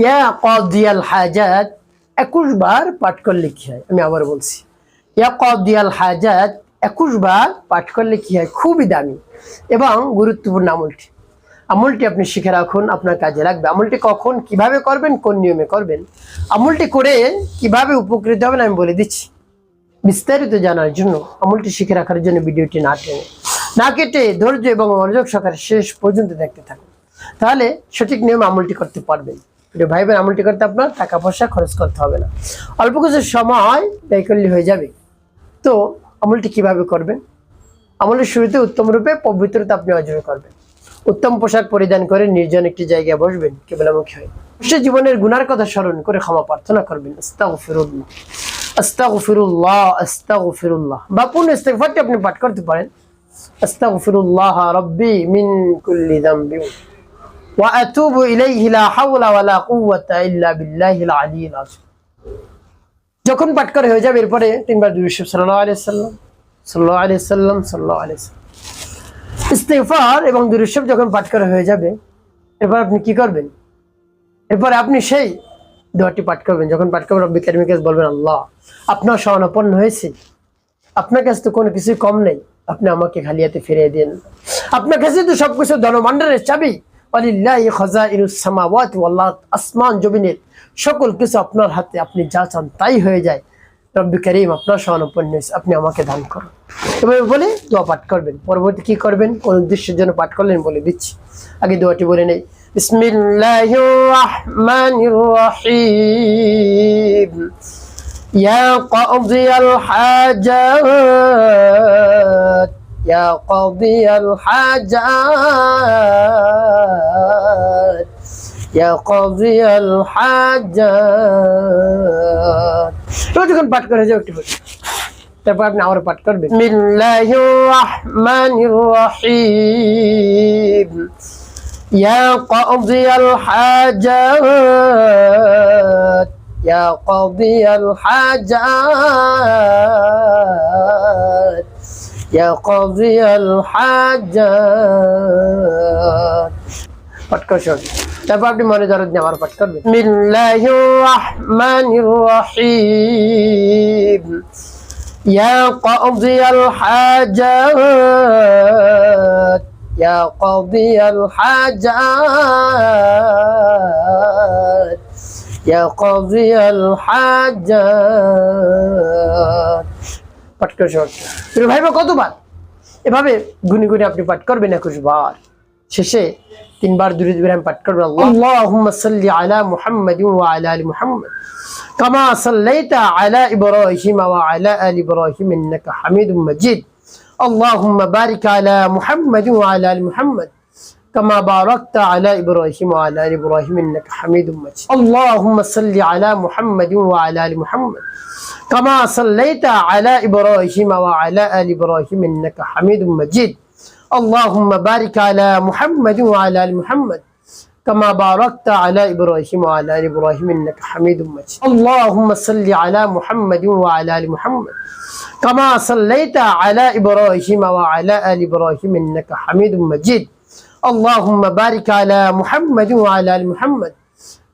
ইয়া কাদিয়াল হাজাত 21 বার পাঠ করলে কি হয়? আমি আবার বলছি, ইয়া কাদিয়াল হাজাত 21 বার পাঠ করলে কি হয়? খুবই দামি এবং গুরুত্বপূর্ণ আমলটি আপনি শিখে রাখুন, আপনার কাজে লাগবে। আমলটি কখন কিভাবে করবেন, কোন নিয়মে করবেন, আমলটি করে কিভাবে উপকৃত হবেন আমি বলে দিচ্ছি। বিস্তারিত জানার জন্য, আমলটি শিখে রাখার জন্য ভিডিওটি না কেটে ধৈর্য এবং মনোযোগ সহকারে শেষ পর্যন্ত দেখতে থাকুন, তাহলে সঠিক নিয়মে আমলটি করতে পারবেন। প্রিয় ভাই বোন, আমলটি করতে আপনার টাকা পয়সা খরচ করতে হবে না, অল্প কিছু সময় ব্যয় করলে হয়ে যাবে। তো আমলটি কিভাবে করবেন? আমলের শুরুতে উত্তম রূপে পবিত্রতা আপনি অর্জন করবেন। উত্তম পোশাক পরিধান করে নির্জন একটি জায়গায় বসবেন, কেবলামুখী হয়ে সে জীবনের গুনার কথা স্মরণ করে ক্ষমা প্রার্থনা করবেন। আস্তাগফিরুল্লাহ আস্তাগফিরুল্লাহ আস্তাগফিরুল্লাহ বা পূর্ণ ইস্তিগফারটি আপনি পাঠ করতে পারেন। আস্তাগফিরুল্লাহ রাব্বি মিন কুল্লি যামবি ওয়া আতুবু ইলাইহি লা হাওলা ওয়া লা কুওয়াতা ইল্লা বিল্লাহিল আলিয়্যিল আযীম। যখন পাঠ করা হয়ে যাবে, এরপরে তিনবার দুরূদ শরীফ সাল্লাল্লাহু আলাইহি ওয়াসাল্লাম সাল্লাল্লাহু আলাইহি ওয়াসাল্লাম সাল্লাল্লাহু আলাইহি ওয়াসাল্লাম ইস্তিগফার এবং দুরূদ শরীফ যখন পাঠ করা হয়ে যাবে, এরপর আপনি কি করবেন? এরপরে আপনি সেই দোয়াটি পাঠ করবেন। যখন পাঠ করবেন, রব্বি কারীমের কাছে বলবেন, আল্লাহ, আপনার শরণাপন্ন হয়েছি, আপনার কাছে তো কোনো কিছু কম নেই, আপনি আমাকে খালি হাতে ফিরিয়ে দিন। আপনার কাছে তো সবকিছু ধনভাণ্ডারের চাবি, ওয়ালিল্লাহি খাযাইনুস সামাওয়াতি ওয়াল আরদ, আসমান জমিনের সকল কিছু আপনার হাতে, আপনি যা চান তাই হয়ে যায়। রব্বি কারীম, আপনার শরণাপন্ন হয়েছে, আপনি আমাকে দান করুন। এভাবে বলে দোয়া পাঠ করবেন। পরবর্তী কি করবেন, কোন উদ্দেশ্যের জন্য পাঠ করলেন বলে দিচ্ছি। আগে দোয়াটি বলে নেই। বিসমিল্লাহির রাহমানির রাহিম। ইয়া কাদিয়াল হাজাত ইয়া কাদিয়াল হাজাত ইয়া কাদিয়াল হাজাত। যখন পাঠ করে যাও একটু, তারপর আপনি আবার পাঠ করবেন। বিসমিল্লাহির রাহমানির রাহিম। ইয়া কাদিয়াল হাজাত ইয়া কাদিয়াল হাজাত ইয়া কাদিয়াল হাজাত। পাঠ করছেন, তারপর আপনি মনে দরদ নিয়ে আবার পাঠ করবেন। বিসমিল্লাহির রাহমানির রাহিম। ইয়া কাদিয়াল হাজাত ইয়া কাদিয়াল হাজাত ইয়া কাদিয়াল হাজাত। পাঠ করছেন। প্রিয় ভাই, কতবার এভাবে গুনি গুনি আপনি পাঠ করবেন? 21 বার। শেষে 3 বার দুরূদ ইব্রাহিম পাঠ করবেন। আল্লাহুম্মা সাল্লি আলা মুহাম্মাদিন ওয়া আলা আলি মুহাম্মাদ কামা সাল্লাইতা আলা ইব্রাহিম ওয়া আলা আলি ইব্রাহিম ইন্নাকা হামিদুম মাজিদ। আল্লাহুম্মা বারিক আলা মুহাম্মাদিন ওয়া আলা আলি মুহাম্মাদ কামা বারাকতা আলা ইব্রাহিম ওয়া আলা আলি ইব্রাহিম ইন্নাকা হামিদুম মাজিদ। আল্লাহুম্মা সাল্লি আলা মুহাম্মাদিন ওয়া আলা আলি মুহাম্মাদ কামা সাল্লাইতা আলা ইব্রাহিম ওয়া আলা আলি ইব্রাহিম ইন্নাকা হামিদুম মাজিদ। আল্লাহুম্মা বারিক আলা মুহাম্মাদিন ওয়া আলা আলি মুহাম্মাদ কামা বারাকতা আলা ইব্রাহিম ওয়া আলা আলি ইব্রাহিম ইন্নাকা হামিদুম মাজিদ। আল্লাহুম্মা সাল্লি আলা মুহাম্মাদিন ওয়া আলা আলি মুহাম্মাদ কামা সাল্লাইতা আলা ইব্রাহিম ওয়া আলা আলি ইব্রাহিম ইন্নাকা হামিদুম মাজিদ। আল্লাহুম্মা বারিক আলা মুহাম্মাদিন ওয়া আলা আলি মুহাম্মাদ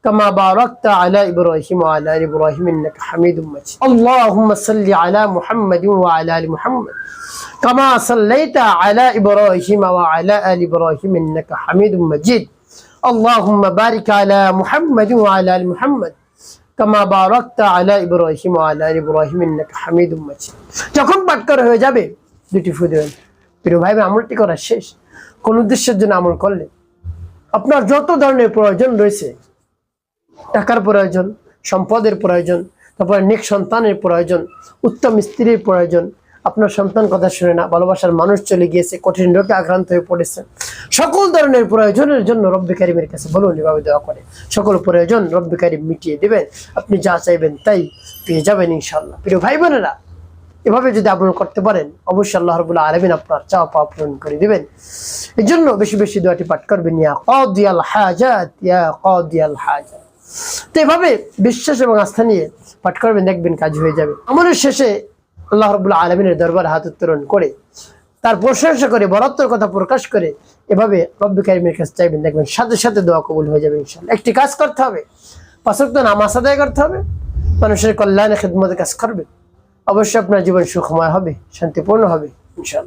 কামা বারাকতা আলা ইব্রাহিম ওয়া আলা আলি ইব্রাহিম ইন্নাকা হামিদুম মাজিদ। আল্লাহুম্মা সাল্লি আলা মুহাম্মাদিন ওয়া আলা আলি মুহাম্মাদ কামা সাল্লাইতা আলা ইব্রাহিম ওয়া আলা আলি ইব্রাহিম ইন্নাকা হামিদুম মাজিদ। আল্লাহুম্মা বারিক আলা মুহাম্মাদিন ওয়া আলা আলি মুহাম্মাদ কামা বারাকতা আলা ইব্রাহিম ওয়া আলা আলি ইব্রাহিম ইন্নাকা হামিদুম মাজিদ। যখন পাঠ করা হয়ে যাবে, দুটি ফু দেবেন। প্রিয় ভাই, আমলটি করা শেষ। কোন উদ্দেশ্যের জন্য আমল করলে? আপনার যত ধরনের প্রয়োজন রয়েছে, টাকার প্রয়োজন, সম্পদের প্রয়োজন, তারপরে নেক সন্তানের প্রয়োজন, উত্তম স্ত্রীর প্রয়োজন, আপনার সন্তান কথা শুনে না, ভালোবাসার মানুষ চলে গিয়েছে, কঠিন রোগে আক্রান্ত হয়ে পড়েছেন, সকল ধরনের প্রয়োজনের জন্য রব্বি কারীমের কাছে বলুন, এভাবে দোয়া করে সকল প্রয়োজন রব্বি কারীম মিটিয়ে দেবেন। আপনি যা চাইবেন তাই পেয়ে যাবেন ইনশাআল্লাহ। প্রিয় ভাই বোনেরা, এভাবে যদি আমল করতে পারেন, অবশ্যই আল্লাহ রাব্বুল আলামিন আপনার চাওয়া পাওয়া পূরণ করে দিবেন। এই জন্য বেশি বেশি দোয়াটি পাঠ করবেন, ইয়া কাদিয়াল হাজাত ইয়া কাদিয়াল হাজাত। তো এভাবে বিশ্বাস এবং আস্থা নিয়ে পাঠ করবেন, দেখবেন কাজ হয়ে যাবে। আমলের শেষে আল্লাহ রাব্বুল আলামিনের দরবারে হাত উত্তোলন করে, তার প্রশংসা করে, বরত্বের কথা প্রকাশ করে এভাবে রব্বি কারিমের কাছে চাইবেন, দেখবেন সাথে সাথে দোয়া কবুল হয়ে যাবে ইনশাআল্লাহ। একটি কাজ করতে হবে, 5 ওয়াক্ত নামাজ আদায় করতে হবে, মানুষের কল্যাণে খিদমতের কাজ করবে, অবশ্যই আপনার জীবন সুখময় হবে, শান্তিপূর্ণ হবে ইনশাআল্লাহ।